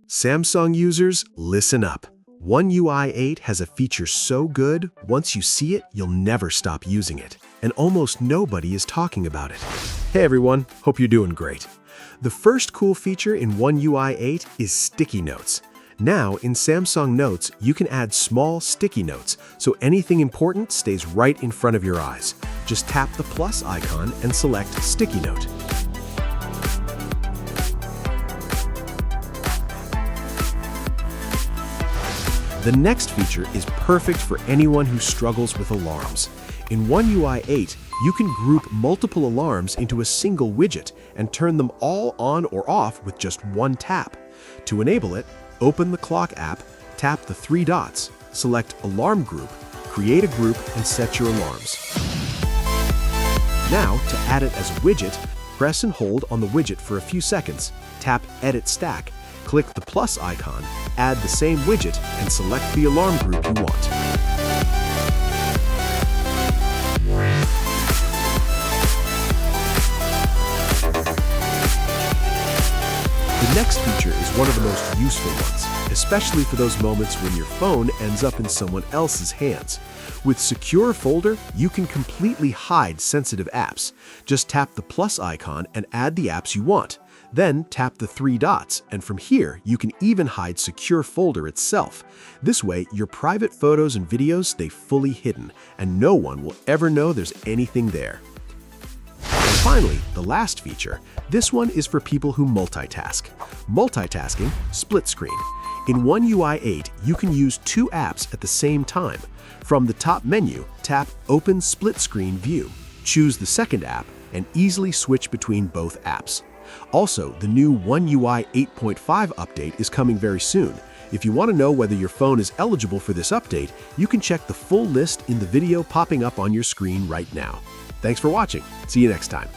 Samsung users, listen up. One UI 8 has a feature so good, once you see it, you'll never stop using it. And almost nobody is talking about it. Hey everyone, hope you're doing great. The first cool feature in One UI 8 is sticky notes. Now, in Samsung Notes, you can add small sticky notes, so anything important stays right in front of your eyes. Just tap the plus icon and select Sticky Note. The next feature is perfect for anyone who struggles with alarms. In One UI 8, you can group multiple alarms into a single widget and turn them all on or off with just one tap. To enable it, open the Clock app, tap the three dots, select Alarm Group, create a group, and set your alarms. Now, to add it as a widget, press and hold on the widget for a few seconds, tap Edit Stack, click the plus icon, add the same widget, and select the alarm group you want. The next feature is one of the most useful ones, especially for those moments when your phone ends up in someone else's hands. With Secure Folder, you can completely hide sensitive apps. Just tap the plus icon and add the apps you want. Then tap the three dots, and from here, you can even hide Secure Folder itself. This way, your private photos and videos stay fully hidden, and no one will ever know there's anything there. And finally, the last feature. This one is for people who multitask. Multitasking, split screen. In One UI 8, you can use two apps at the same time. From the top menu, tap Open Split Screen View. Choose the second app and easily switch between both apps. Also, the new One UI 8.5 update is coming very soon. If you want to know whether your phone is eligible for this update, you can check the full list in the video popping up on your screen right now. Thanks for watching. See you next time.